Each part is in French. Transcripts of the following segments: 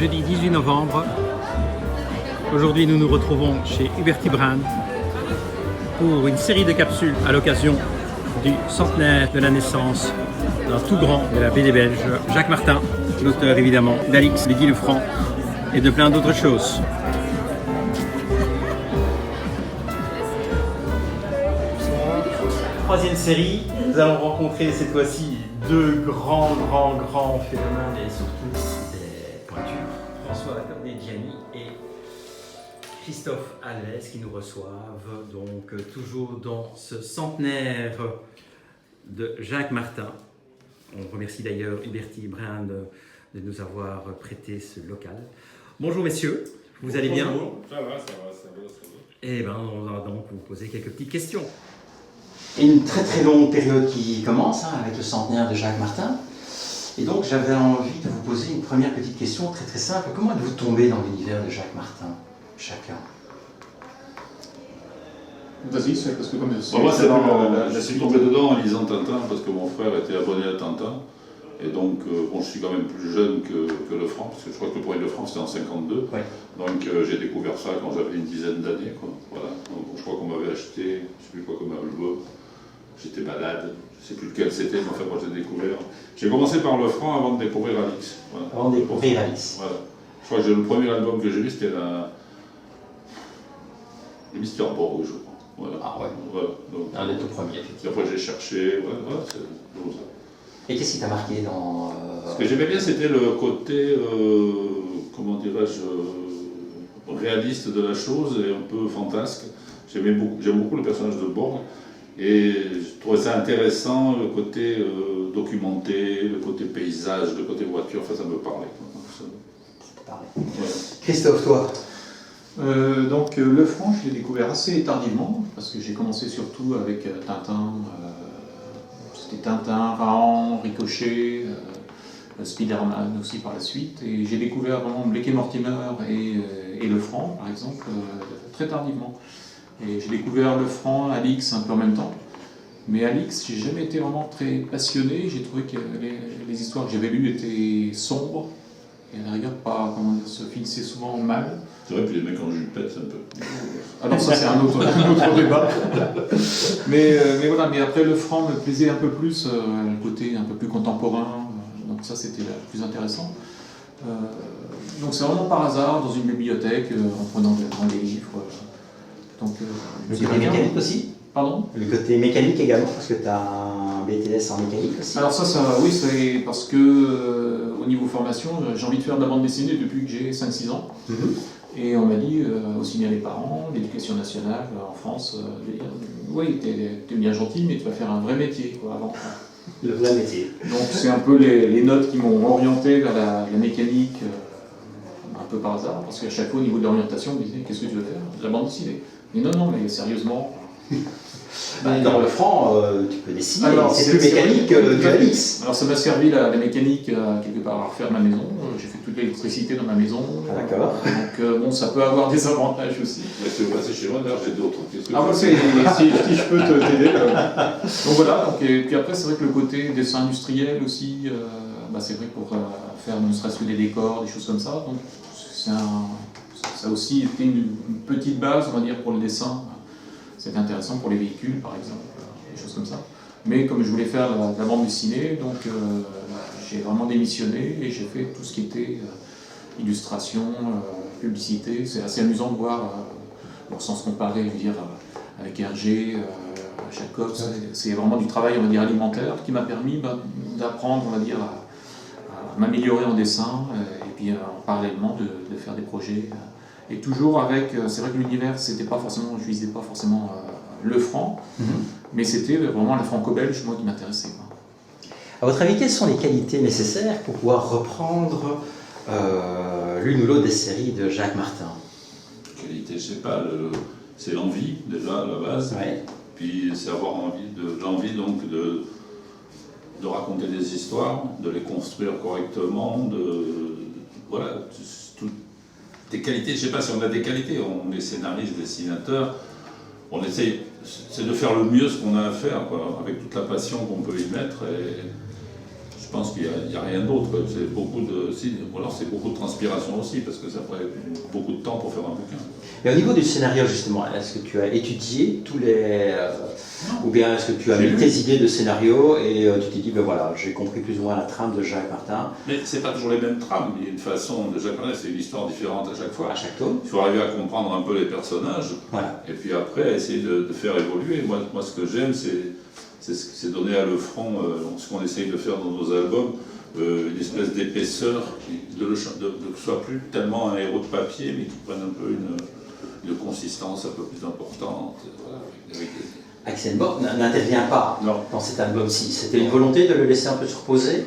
jeudi 18 novembre. Aujourd'hui, nous nous retrouvons chez Huberty Brand pour une série de capsules à l'occasion du centenaire de la naissance d'un tout grand de la BD belge, Jacques Martin, l'auteur évidemment d'Alix, les Guy Lefranc et de plein d'autres choses. Troisième série, nous allons rencontrer cette fois-ci deux grands phénomènes et surtout des pointures. François Cornet-Gianni et Christophe Alves qui nous reçoivent donc toujours dans ce centenaire de Jacques Martin. On remercie d'ailleurs Huberty Brand de nous avoir prêté ce local. Bonjour messieurs, vous allez bien? Ça va. Eh bien, on va donc vous poser quelques petites questions. Une très longue période qui commence avec le centenaire de Jacques Martin. Et donc j'avais envie de vous poser une première petite question très simple. Comment êtes-vous tombé dans l'univers de Jacques Martin, chacun? Vas-y, c'est parce que comme moi, je suis tombé dedans en lisant Tintin parce que mon frère était abonné à Tintin. Et donc, bon, je suis quand même plus jeune que Lefranc, parce que je crois que le premier Lefranc c'était en 52. Ouais. Donc j'ai découvert ça quand j'avais une dizaine d'années. Voilà. Donc, je crois qu'on m'avait acheté, je ne sais plus quoi comme album. J'étais malade, je ne sais plus lequel c'était, mais enfin moi j'ai découvert. J'ai commencé par Lefranc avant de découvrir Alix. Voilà. Avant de découvrir Alix. Voilà. Je crois que le premier album que j'ai lu c'était les Mister Borg, je crois. Voilà. Ah ouais. Voilà. Donc, Un des tout premiers. et après j'ai cherché, voilà, c'est comme ça. Et qu'est-ce qui t'a marqué dans... Ce que j'aimais bien, c'était le côté, comment dirais-je, réaliste de la chose et un peu fantasque. J'aime beaucoup le personnage de Borg et je trouvais ça intéressant, le côté documenté, le côté paysage, le côté voiture, enfin ça me parlait. Ouais. Christophe, toi? Donc Lefranc, je l'ai découvert assez tardivement, parce que j'ai commencé surtout avec Tintin. C'était Tintin, Rahan, Ricochet, Spider-Man aussi par la suite. Et j'ai découvert vraiment Blake et Mortimer et Lefranc, par exemple, très tardivement. Et j'ai découvert Lefranc, Alix un peu en même temps. Mais Alix, j'ai jamais été vraiment très passionné. J'ai trouvé que les histoires que j'avais lues étaient sombres. Et à la rigueur, pas, comment dire, se finissaient souvent mal. C'est vrai, puis les mecs en jupette, c'est un peu... Alors ça, c'est un autre débat. Mais voilà, mais après, Lefranc me plaisait un peu plus, le côté un peu plus contemporain. Donc ça, c'était le plus intéressant. Donc c'est vraiment par hasard, dans une bibliothèque, en prenant des livres. Donc, le côté mécanique aussi? Pardon? Le côté mécanique également, parce que tu as un BTS en mécanique aussi. Alors ça oui, c'est parce que au niveau formation, j'ai envie de faire de la bande dessinée depuis que j'ai 5-6 ans. Et on m'a dit, aussi bien les parents, l'éducation nationale en France, de dire oui, t'es bien gentil, mais tu vas faire un vrai métier quoi, avant. Le vrai métier. Donc c'est un peu les notes qui m'ont orienté vers la mécanique, un peu par hasard, parce qu'à chaque fois au niveau de l'orientation, on me disait qu'est-ce que tu veux faire? De la bande dessinée. Mais non, mais sérieusement. Dans Lefranc, tu peux dessiner, c'est plus c'est mécanique que Alix. Alors ça m'a servi la mécanique quelque part à refaire ma maison. J'ai fait toute l'électricité dans ma maison. D'accord. Donc bon, ça peut avoir des avantages aussi. Mais tu veux passer chez moi, d'ailleurs j'ai d'autres. Si je peux t'aider. Donc voilà, et puis après c'est vrai que le côté dessin industriel aussi, c'est vrai pour faire ne serait-ce que des décors, des choses comme ça. Donc ça a aussi été une petite base, on va dire, pour le dessin. C'était intéressant pour les véhicules, par exemple, des choses comme ça. Mais comme je voulais faire la bande dessinée, donc j'ai vraiment démissionné et j'ai fait tout ce qui était illustration, publicité. C'est assez amusant de voir leur sens comparé, je veux dire, avec Hergé, Jacob. C'est vraiment du travail, on va dire, alimentaire qui m'a permis d'apprendre, on va dire, à m'améliorer en dessin et puis parallèlement de faire des projets. Et toujours avec, c'est vrai que l'univers, c'était pas forcément, je visais pas forcément Lefranc, mais c'était vraiment la franco-belge, moi, qui m'intéressait. À votre avis, quelles sont les qualités nécessaires pour pouvoir reprendre l'une ou l'autre des séries de Jacques Martin? Qualité, je sais pas, c'est l'envie, déjà, à la base. Ouais. Puis c'est avoir l'envie donc de raconter des histoires, de les construire correctement, voilà, des qualités, je ne sais pas si on a des qualités, on est scénariste, dessinateur, on essaye, c'est de faire le mieux ce qu'on a à faire, quoi, avec toute la passion qu'on peut y mettre. Et je pense qu'il n'y a rien d'autre. C'est beaucoup ou alors c'est beaucoup de transpiration aussi, parce que ça prend beaucoup de temps pour faire un bouquin. Mais au niveau du scénario, justement, est-ce que tu as étudié tous les... ou bien est-ce que tu as mis tes idées de scénario et tu t'es dit, ben voilà, j'ai compris plus ou moins la trame de Jacques Martin. Mais c'est pas toujours les mêmes trames. Il y a une façon de Jacques Martin, c'est une histoire différente à chaque fois. À chaque tome. Il faut arriver à comprendre un peu les personnages, Voilà. et puis après essayer de faire évoluer. Moi, ce que j'aime, c'est donner à Lefranc, ce qu'on essaye de faire dans nos albums, une espèce d'épaisseur, de que ce soit plus tellement un héros de papier, mais qui prenne un peu une consistance un peu plus importante. Voilà, Axel Borg n'intervient pas Non. dans cet album-ci. C'était une volonté de le laisser un peu se reposer?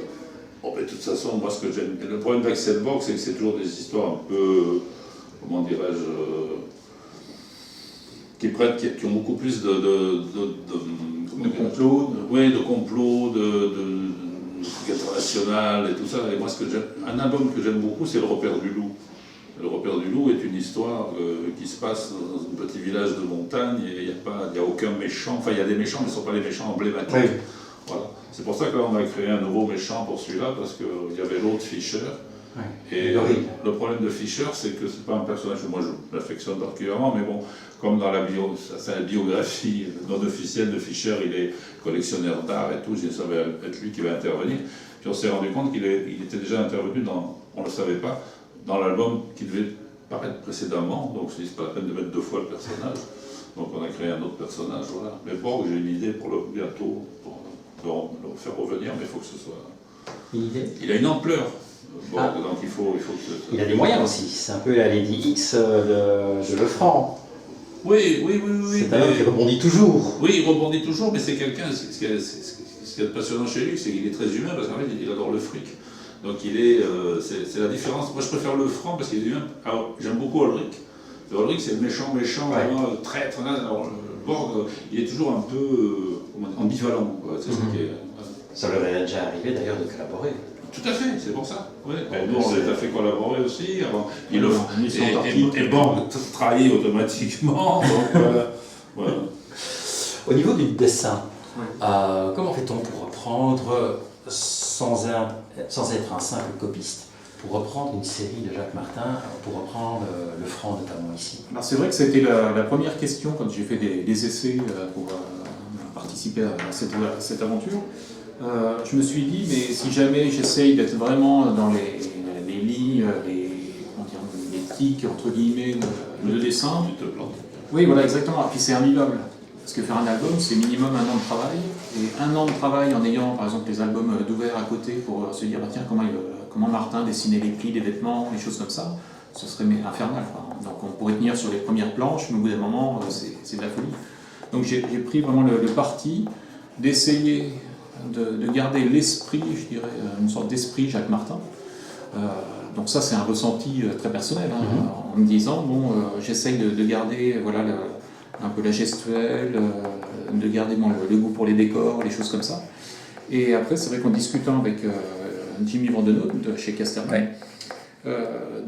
Bon, mais de toute façon, moi, ce que j'aime, le problème d'Axel Borg, c'est que c'est toujours des histoires un peu, comment dirais-je, qui ont beaucoup plus de complot. Oui, de complot, de trucs international et tout ça. Et moi, un album que j'aime beaucoup, c'est Le Repère du Loup. Le Repère du Loup est une histoire qui se passe dans un petit village de montagne et il n'y a aucun méchant. Enfin, il y a des méchants, mais ce ne sont pas les méchants emblématiques. Oui. Voilà. C'est pour ça que là, on a créé un nouveau méchant pour celui-là, parce qu'il y avait l'autre Fischer. Ouais. Et le problème de Fischer, c'est que c'est pas un personnage que moi je l'affectionne particulièrement, mais bon, comme dans la biographie non officielle de Fischer, il est collectionneur d'art et tout, ça va être lui qui va intervenir. Puis on s'est rendu compte qu'il était déjà intervenu on ne le savait pas, dans l'album qui devait paraître précédemment, donc c'est pas la peine de mettre deux fois le personnage. Donc on a créé un autre personnage, voilà. Mais bon, j'ai une idée pour bientôt, pour le faire revenir, mais il faut que ce soit... Une idée? Il a une ampleur. Bon, donc il faut que il a des moyens aussi, c'est un peu la Lady X de Lefranc. Oui. C'est un homme qui rebondit toujours. Oui, il rebondit toujours, mais c'est quelqu'un, ce qui est passionnant chez lui, c'est qu'il est très humain, parce qu'en fait, il adore le fric. Donc c'est la différence. Moi, je préfère Lefranc parce qu'il est humain. Alors, j'aime beaucoup Ulrich. Ulrich, c'est le méchant, vraiment traître. Alors, Borg, il est toujours un peu ambivalent. C'est ça qui est... Ça leur est déjà arrivé d'ailleurs de collaborer. Tout à fait, c'est pour ça. Ouais. Nous, on les a fait collaborer aussi. Alors, et Borg trahit automatiquement. Donc, voilà. Au niveau du dessin, comment fait-on pour reprendre, sans être un simple copiste, pour reprendre une série de Jacques Martin, pour reprendre Lefranc notamment ici? Alors c'est vrai que c'était la première question quand j'ai fait des essais pour participer à cette aventure. Je me suis dit, mais si jamais j'essaye d'être vraiment dans les lignes, les tics, entre guillemets, de dessin... Tu te plantes. Oui, voilà, exactement. Et puis c'est invivable. Parce que faire un album, c'est minimum 1 an de travail. Et 1 an de travail en ayant, par exemple, les albums d'ouvert à côté pour se dire, tiens, comment Martin dessinait les plis des vêtements, les choses comme ça, ce serait infernal, quoi. Donc on pourrait tenir sur les premières planches, mais au bout d'un moment, c'est de la folie. Donc j'ai pris vraiment le parti d'essayer de garder l'esprit, je dirais, une sorte d'esprit Jacques Martin. Donc ça, c'est un ressenti très personnel, en me disant, j'essaye de garder un peu la gestuelle, de garder le goût pour les décors, les choses comme ça. Et après, c'est vrai qu'en discutant avec Jimmy Vandenot de chez Casterman,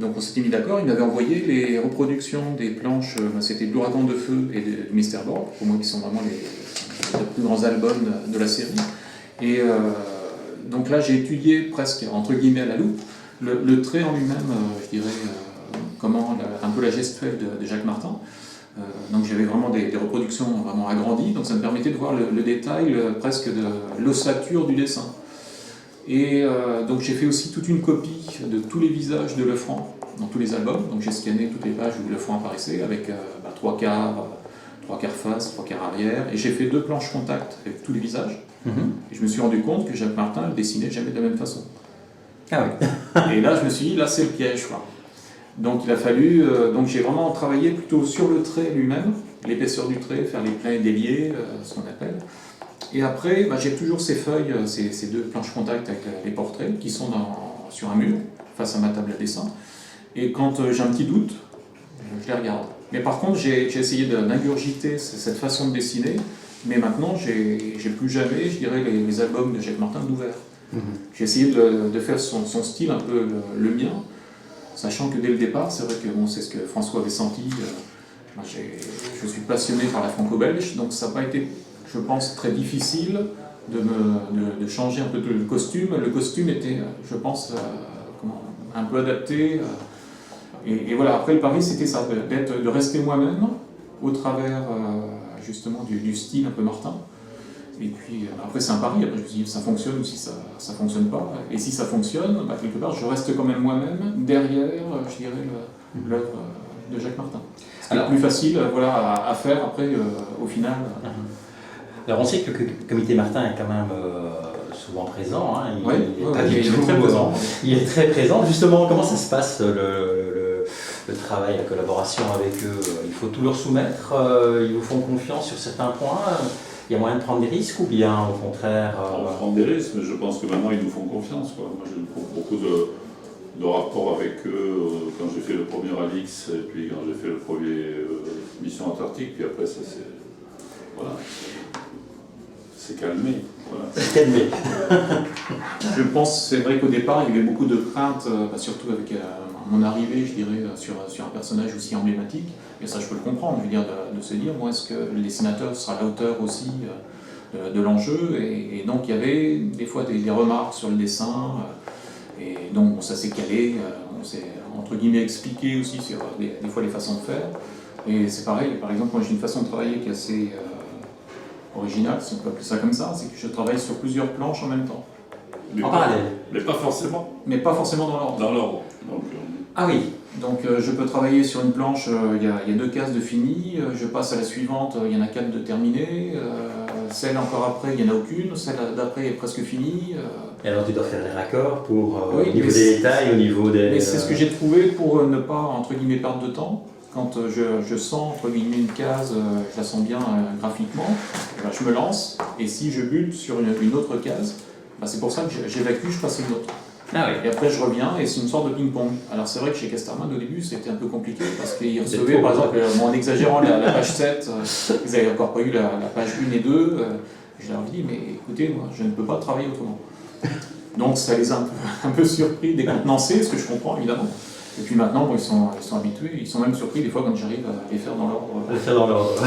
donc on s'était mis d'accord, il m'avait envoyé les reproductions des planches, c'était de l'Ouragan de Feu et de Mr. Borg, pour moi qui sont vraiment les plus grands albums de la série. Et donc là, j'ai étudié presque, entre guillemets, à la loupe, le trait en lui-même, je dirais, un peu la gestuelle de Jacques Martin. Donc j'avais vraiment des reproductions vraiment agrandies, donc ça me permettait de voir le détail presque de l'ossature du dessin. Et donc j'ai fait aussi toute une copie de tous les visages de Lefranc dans tous les albums. Donc j'ai scanné toutes les pages où Lefranc apparaissait avec 3 quarts face, 3 quarts arrière. Et j'ai fait 2 planches contact avec tous les visages. Et je me suis rendu compte que Jacques Martin ne dessinait jamais de la même façon. Ah oui. Et là je me suis dit, là c'est le piège, quoi. Donc il a fallu, donc j'ai vraiment travaillé plutôt sur le trait lui-même, l'épaisseur du trait, faire les pleins déliés, ce qu'on appelle. Et après, j'ai toujours ces feuilles, ces 2 planches contact avec les portraits qui sont sur un mur, face à ma table à dessin. Et quand j'ai un petit doute, je les regarde. Mais par contre, j'ai essayé d'ingurgiter cette façon de dessiner, mais maintenant, j'ai plus jamais, je dirais, les albums de Jacques Martin d'ouvert. J'ai essayé de faire son style un peu le mien, sachant que dès le départ, c'est vrai que c'est ce que François avait senti. Je suis passionné par la franco-belge, donc ça n'a pas été, je pense, très difficile de changer un peu le costume. Le costume était, je pense, un peu adapté. Et voilà, après le pari, c'était ça, de rester moi-même au travers justement du style un peu Martin. Et puis après, c'est un pari. Après, je me suis dit, ça fonctionne ou si ça ne fonctionne pas. Et si ça fonctionne, quelque part, je reste quand même moi-même derrière, je dirais, l'œuvre de Jacques Martin. Ce qui est plus facile à faire après, au final. Alors on sait que le comité Martin est quand même souvent présent. Hein. Il est très présent. Il est très présent. Justement, comment ça se passe le travail, la collaboration avec eux? Il faut tout leur soumettre, ils vous font confiance sur certains points. Il y a moyen de prendre des risques ou bien au contraire On prend des risques, mais je pense que maintenant ils nous font confiance. Moi j'ai beaucoup de rapports avec eux quand j'ai fait le premier Alix et puis quand j'ai fait le premier Mission Antarctique, puis après ça c'est. Voilà. C'est calmé. Voilà. C'est calmé. Je pense, c'est vrai qu'au départ, il y avait beaucoup de craintes, surtout avec mon arrivée, je dirais, sur un personnage aussi emblématique. Et ça, je peux le comprendre, je veux dire, de se dire, moi, est-ce que le dessinateur sera à la hauteur aussi de l'enjeu? Et donc, il y avait des fois des remarques sur le dessin. Et donc, ça s'est calé, on s'est, entre guillemets, expliqué aussi sur des fois les façons de faire. Et c'est pareil, par exemple, moi, j'ai une façon de travailler qui est assez originale, si on peut appeler ça comme ça, c'est que je travaille sur plusieurs planches en même temps. En parallèle. Mais pas forcément. Mais pas forcément dans l'ordre. Dans l'ordre. Ah oui. Donc je peux travailler sur une planche, il y a 2 cases de fini, je passe à la suivante, il y en a 4 de terminées, celle encore après, il n'y en a aucune, celle d'après est presque finie. Et alors tu dois faire les raccords pour oui, au niveau des détails, au niveau des... Mais c'est ce que j'ai trouvé pour ne pas, entre guillemets, perdre de temps. Quand je sens, entre guillemets, une case, je la sens bien graphiquement, je me lance, et si je bute sur une autre case, c'est pour ça que j'évacue, je passe à une autre. Ah oui. Et après je reviens et c'est une sorte de ping-pong. Alors c'est vrai que chez Casterman au début c'était un peu compliqué parce qu'ils recevaient par exemple, en exagérant la page 7, ils n'avaient encore pas eu la page 1 et 2, je leur ai dit mais écoutez moi je ne peux pas travailler autrement. Donc ça les a un peu surpris, décontenancés, ce que je comprends évidemment. Et puis maintenant ils sont habitués, ils sont même surpris des fois quand j'arrive à les faire dans l'ordre. Les faire dans l'ordre.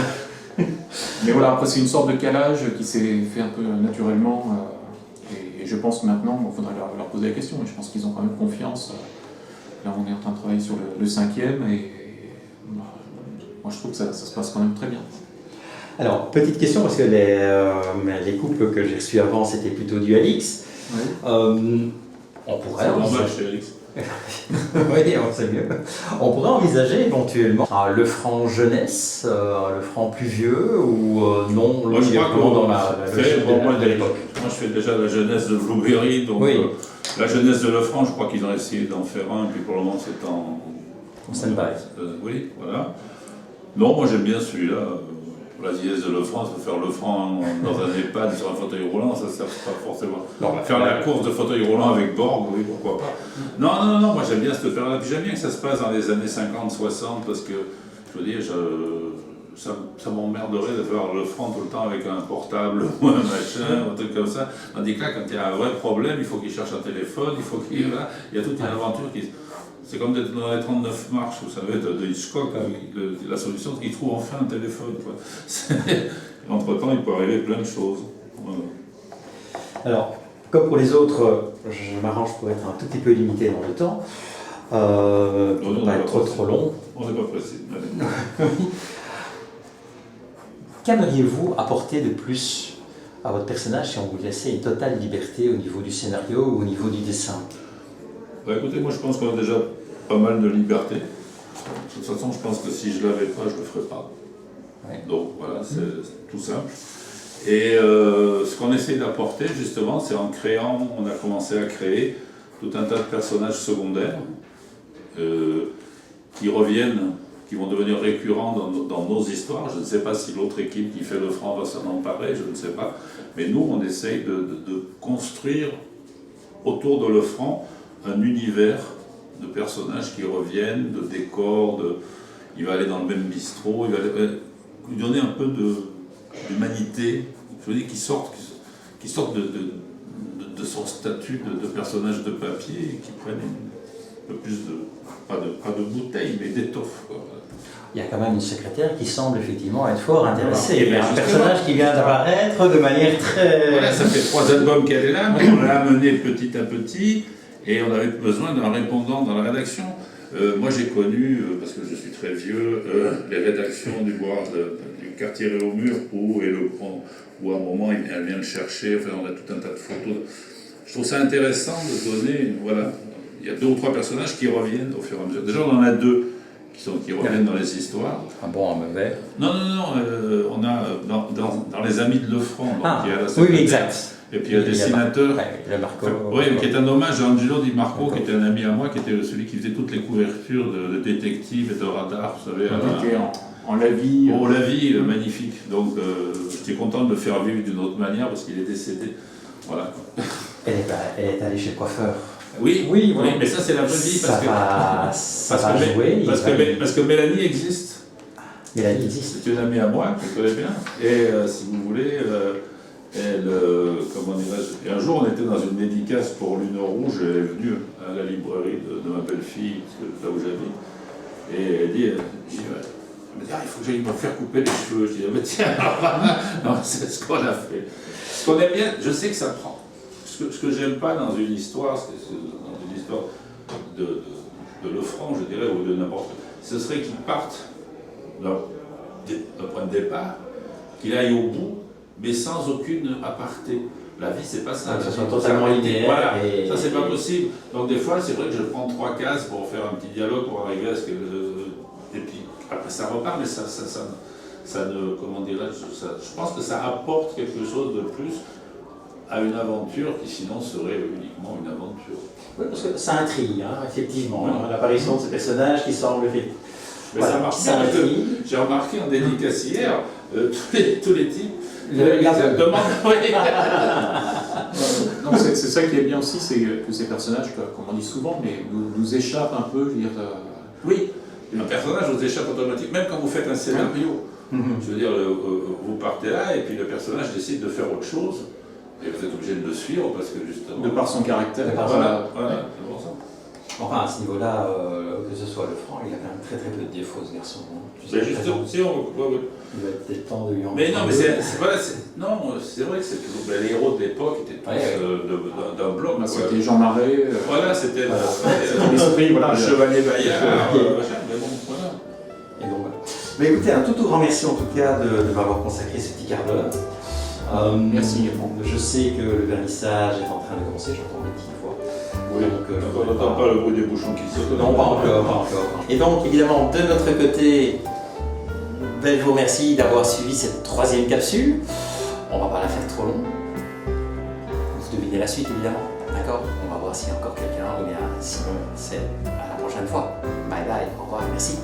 Mais voilà, après c'est une sorte de calage qui s'est fait un peu naturellement. Et je pense que maintenant, il faudrait leur poser la question, mais je pense qu'ils ont quand même confiance. Là, on est en train de travailler sur le 5e, et moi je trouve que ça se passe quand même très bien. Alors, petite question, parce que les couples que j'ai reçus avant, c'était plutôt du Alix. Oui. On pourrait... C'est normal chez Alix. Oui, c'est mieux. On pourrait envisager éventuellement le franc jeunesse, le franc plus vieux, ou non, moi, je crois vraiment dans la logique de l'époque. Moi, je fais déjà la jeunesse de Blueberry, donc oui. La jeunesse de Lefranc, je crois qu'ils ont essayé d'en faire un, et puis pour le moment, c'est en stand-by. Oui, voilà. Non, moi, j'aime bien celui-là. La vieillesse de Lefranc, ça faire Lefranc dans un EHPAD sur un fauteuil roulant, ça ne sert pas forcément. Alors, faire la course de fauteuil roulant avec Borg, oui, pourquoi pas. Non, moi j'aime bien cette faire-là. Puis j'aime bien que ça se passe dans les années 50-60, parce que, je veux dire, ça m'emmerderait de faire Lefranc tout le temps avec un portable ou un machin, ou un truc comme ça. Tandis que là, quand il y a un vrai problème, il faut qu'il cherche un téléphone, il y a toute une aventure qui... C'est comme d'être dans les 39 marches, vous savez, de Hitchcock, la solution, c'est qu'il trouve enfin un téléphone. Entre-temps, il peut arriver plein de choses. Voilà. Alors, comme pour les autres, je m'arrange pour être un tout petit peu limité dans le temps. Pour ne pas être trop long. On n'est pas pressé. Qu'aimeriez-vous apporter de plus à votre personnage si on vous laissait une totale liberté au niveau du scénario ou au niveau du dessin? Écoutez, moi je pense qu'on a déjà pas mal de liberté. De toute façon, je pense que si je ne l'avais pas, je ne le ferais pas. Ouais. Donc voilà, c'est tout simple. Et ce qu'on essaie d'apporter justement, c'est on a commencé à créer tout un tas de personnages secondaires qui reviennent, qui vont devenir récurrents dans nos histoires. Je ne sais pas si l'autre équipe qui fait le franc va s'en emparer, je ne sais pas. Mais nous, on essaye de construire autour de Lefranc un univers de personnages qui reviennent, de décors, il va aller dans le même bistrot, il va lui donner un peu d'humanité, je veux dire, qui sortent de son statut de personnage de papier et qui prennent peu plus pas de bouteilles, mais d'étoffe, quoi. Il y a quand même une secrétaire qui semble effectivement être fort intéressée. Et Il y a bien un justement. personnage qui vient d'apparaître de manière très... Voilà, ça fait 3 albums qu'elle est là, mais on l'a amenée petit à petit, et on avait besoin d'un répondant dans la rédaction. Moi j'ai connu, parce que je suis très vieux, les rédactions du quartier Réaumur où à un moment elle vient le chercher, enfin, on a tout un tas de photos. Je trouve ça intéressant de donner, voilà, il y a 2 ou 3 personnages qui reviennent au fur et à mesure. Déjà on en a 2 qui reviennent dans les histoires. Un bon, un mauvais. Non, on a dans Les Amis de Lefranc, donc, il y a la oui, secrétaire, exact. et puis il y a le dessinateur. Le Marco. Oui, qui est un hommage à Angelo Di Marco, qui était un ami à moi, qui était celui qui faisait toutes les couvertures de détectives et de radars, vous savez. On était en la vie. Oh, la vie, magnifique. Donc, j'étais content de le faire vivre d'une autre manière parce qu'il est décédé. Voilà. Elle est allée chez le coiffeur. Oui, mais ça, c'est la vraie vie parce que Mélanie existe. Mélanie existe. C'est une amie à moi, que je connais bien. Et si vous voulez, comment dirais-je, un jour on était dans une dédicace pour Lune Rouge, elle est venue à la librairie de ma belle-fille, là où j'habite, et elle dit, il faut que j'aille me faire couper les cheveux. Je dis, mais tiens, non, c'est ce qu'on a fait. Ce qu'on aime bien, je sais que ça prend. Ce que j'aime pas dans une histoire, dans une histoire de Lefranc, je dirais, ou de n'importe quoi, ce serait qu'ils partent d'un point de départ, qu'il aille au bout, mais sans aucune aparté. La vie, c'est pas ça. Que ce soit totalement linéaire. Voilà, ça c'est pas possible. Donc des fois, c'est vrai que je prends 3 cases pour faire un petit dialogue, pour arriver à ce que... Et puis après ça repart, mais ça ne... Comment dirais-je, je pense que ça apporte quelque chose de plus à une aventure qui sinon serait uniquement une aventure. Oui, parce que ça intrigue, hein, effectivement. Ouais. L'apparition de ce personnage qui semble... Mais ça marche bien, parce que j'ai remarqué en dédicace hier, tous les types... Exactement. Non, c'est ça qui est bien aussi, c'est que ces personnages, comme on dit souvent, mais nous échappent un peu. Je veux dire, oui, un personnage vous échappe automatiquement, même quand vous faites un scénario. Je veux dire, vous partez là et puis le personnage décide de faire autre chose et vous êtes obligé de le suivre parce que justement... De par son caractère. Voilà, c'est pour ça. Enfin, à ce niveau-là, que ce soit Lefranc, il a quand même très peu de défauts, ce garçon. Mais justement, si on... Il va être peut-être temps de lui en... Mais non, mais c'est vrai que les héros de l'époque étaient tous d'un bloc. C'était Jean Marais. Voilà, c'était l'esprit, voilà. Le chevalier Bayard, mais bon, voilà. Et donc, voilà. Mais écoutez, un tout grand merci en tout cas de m'avoir consacré ce petit quart d'heure. Merci également. Je sais que le vernissage est en train de commencer, j'entends des petites voix. Oui, donc on n'entend pas le bruit des bouchons qui sautent. Non, pas encore. Et donc, évidemment, de notre côté, je vous remercie d'avoir suivi cette 3e capsule. On va pas la faire trop long. Vous devinez la suite, évidemment. D'accord? On va voir s'il y a encore quelqu'un, ou bien sinon, c'est à la prochaine fois. Bye bye, au revoir, merci.